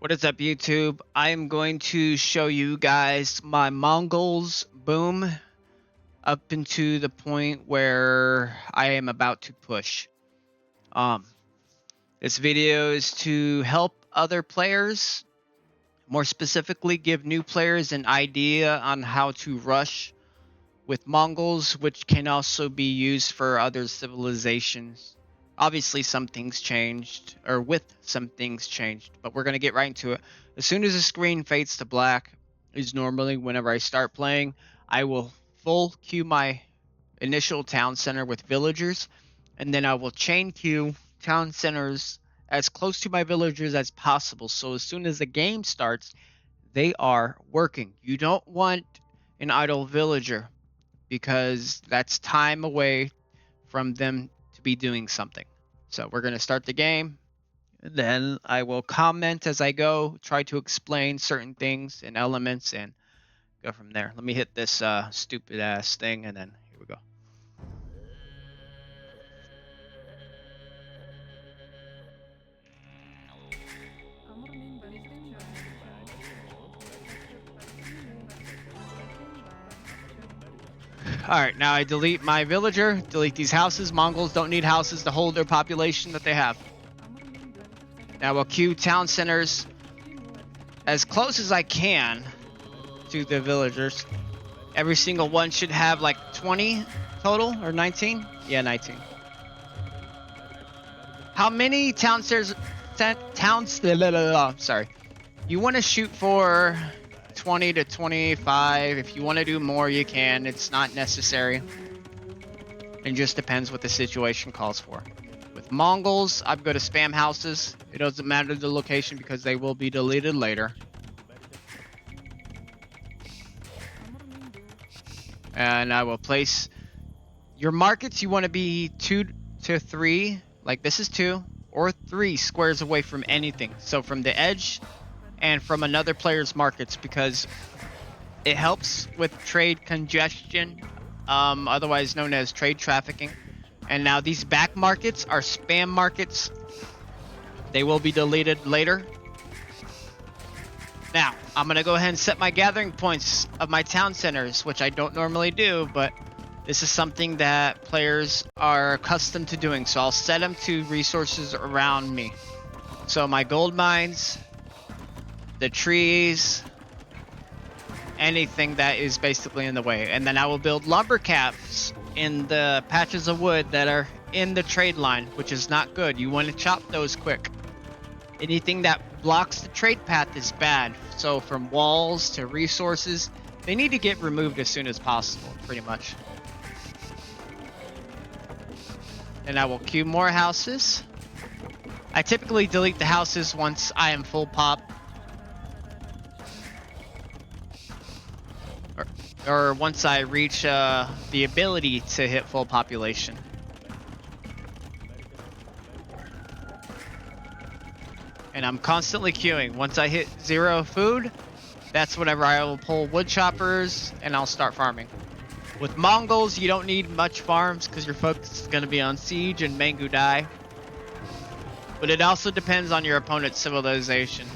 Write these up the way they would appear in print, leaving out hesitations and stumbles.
What is up, YouTube? I am going to show you guys my Mongols boom up into the point where I am about to push. Um, this video is to help other players, more specifically give new players an idea on how to rush with Mongols, which can also be used for other civilizations. Obviously, some things changed, or with some things changed, but we're going to get right into it. As soon as the screen fades to black, is normally whenever I start playing, I will full queue my initial town center with villagers, and then I will chain queue town centers as close to my villagers as possible. So as soon as the game starts, they are working. You don't want an idle villager, because that's time away from them to be doing something. So we're going to start the game. Then I will comment as I go, try to explain certain things and elements, and go from there. Let me hit this stupid ass thing, and then here we go. Alright, now I delete my villager, delete these houses. Mongols don't need houses to hold their population that they have. Now we'll queue town centers as close as I can to the villagers. Every single one should have like 20 total, or 19? Yeah, 19. How many town centers? Sorry. You want to shoot for 20 to 25. If you want to do more, you can. It's not necessary. It just depends what the situation calls for. With Mongols, I'm going to spam houses. It doesn't matter the location because they will be deleted later. And I will place your markets. You want to be 2 to 3, like this is 2 or 3 squares away from anything. So from the edge and from another player's markets, because it helps with trade congestion, otherwise known as trade trafficking. And now these back markets are spam markets. They will be deleted later. Now, I'm going to go ahead and set my gathering points of my town centers, which I don't normally do, but this is something that players are accustomed to doing. So I'll set them to resources around me. So my gold mines, the trees, anything that is basically in the way. And then I will build lumber caps in the patches of wood that are in the trade line, which is not good. You want to chop those quick. Anything that blocks the trade path is bad. So from walls to resources, they need to get removed as soon as possible, pretty much. And I will queue more houses. I typically delete the houses once I am full pop. Or once I reach the ability to hit full population. And I'm constantly queuing. Once I hit 0 food, that's whenever I will pull wood choppers and I'll start farming. With Mongols, you don't need much farms because your focus is going to be on siege and Mangu Dai. But it also depends on your opponent's civilization.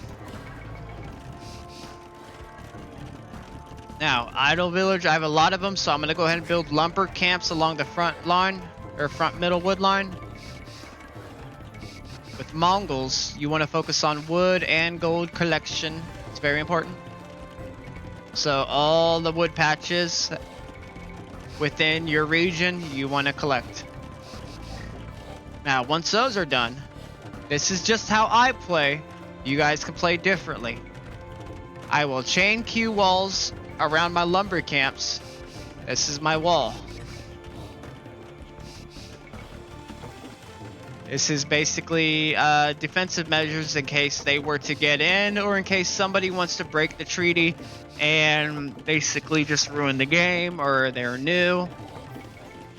Now, idle village, I have a lot of them, so I'm going to go ahead and build lumber camps along the front line, or front middle wood line. With Mongols, you want to focus on wood and gold collection. It's very important. So all the wood patches within your region, you want to collect. Now, once those are done, this is just how I play. You guys can play differently. I will chain queue walls around my lumber camps. This is my wall. This is basically defensive measures in case they were to get in, or in case somebody wants to break the treaty and basically just ruin the game, or they're new,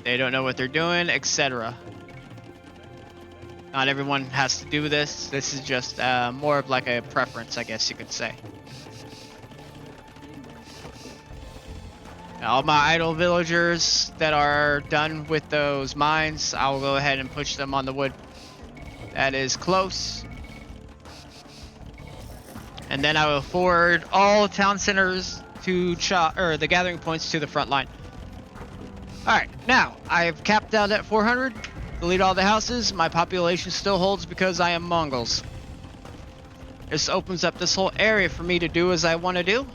they don't know what they're doing, etc. Not everyone has to do this. This is just more of like a preference, I guess you could say. All my idle villagers that are done with those mines, I'll go ahead and push them on the wood that is close. and then I will forward all town centers to the gathering points to the front line. Alright, now I've capped out at 400. Delete all the houses. My population still holds because I am Mongols. This opens up this whole area for me to do as I want to do.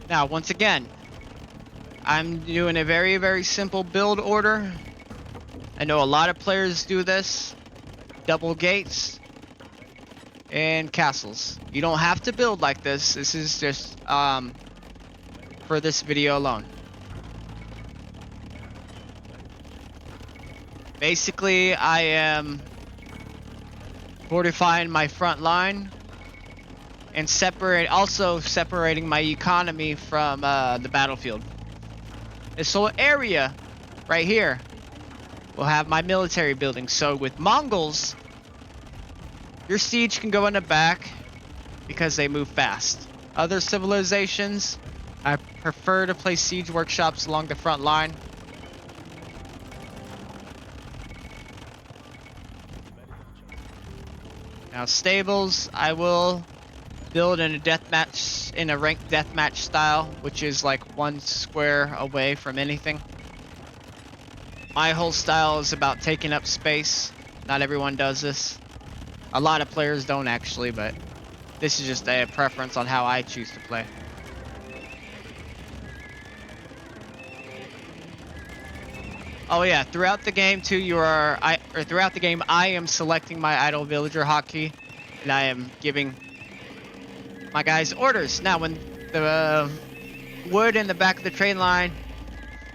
Now, once again, I'm doing a very, very simple build order. I know a lot of players do this. Double gates and castles. You don't have to build like this. This is just for this video alone. Basically, I am fortifying my front line and also separating my economy from the battlefield. This whole area right here will have my military buildings. So with Mongols, your siege can go in the back because they move fast. Other civilizations, I prefer to place siege workshops along the front line. Now stables, I will build in a ranked deathmatch style, which is like 1 square away from anything. My whole style is about taking up space. Not everyone does this. A lot of players don't actually, but this is just a preference on how I choose to play. Oh yeah, throughout the game too, throughout the game, I am selecting my idle villager hotkey, and I am giving my guys orders. Now, when the wood in the back of the train line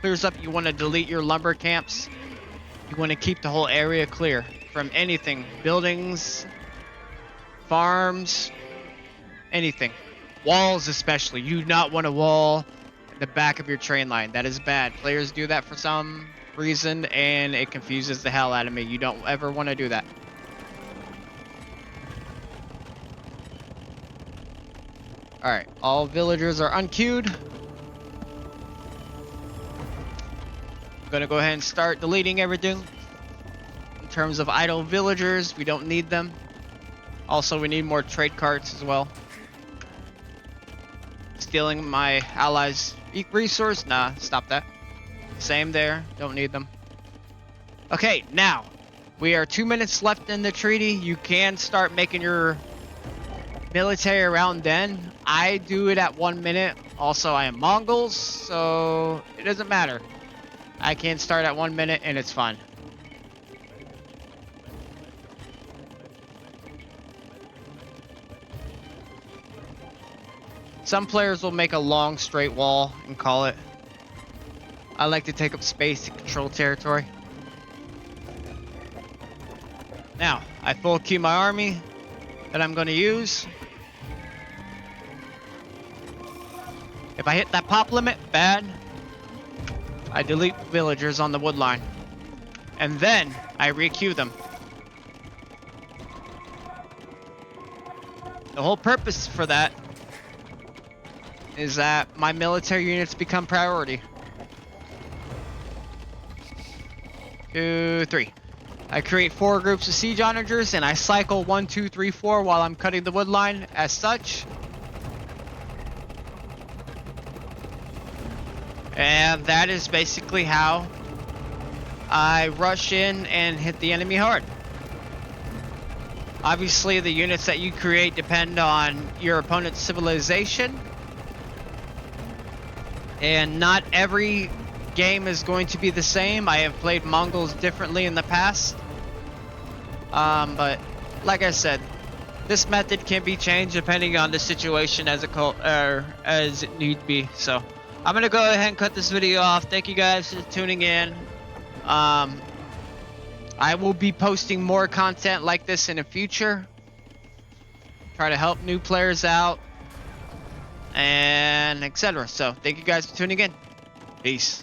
clears up, you want to delete your lumber camps. You want to keep the whole area clear from anything, buildings, farms, anything. Walls especially. You do not want a wall in the back of your train line. That is bad. Players do that for some reason, and it confuses the hell out of me. You don't ever want to do that. Alright, all villagers are unqueued. I'm gonna go ahead and start deleting everything. In terms of idle villagers, we don't need them. Also, we need more trade carts as well. Stealing my allies' resource? Nah, stop that. Same there, don't need them. Okay, now, we are 2 minutes left in the treaty. You can start making your military around then. I do it at 1 minute. Also, I am Mongols, so it doesn't matter. I can start at 1 minute and it's fine. Some players will make a long straight wall and call it. I like to take up space to control territory. Now, I full queue my army that I'm going to use. If I hit that pop limit, bad. I delete villagers on the wood line. And then I re-queue them. The whole purpose for that is that my military units become priority. 2, 3. I create 4 groups of siege onagers and I cycle 1, 2, 3, 4 while I'm cutting the wood line as such. And that is basically how I rush in and hit the enemy hard. Obviously, the units that you create depend on your opponent's civilization. And not every game is going to be the same. I have played Mongols differently in the past. But like I said, this method can be changed depending on the situation as it need be. So I'm gonna go ahead and cut this video off. Thank you guys for tuning in. I will be posting more content like this in the future. Try to help new players out and etc. So thank you guys for tuning in. Peace.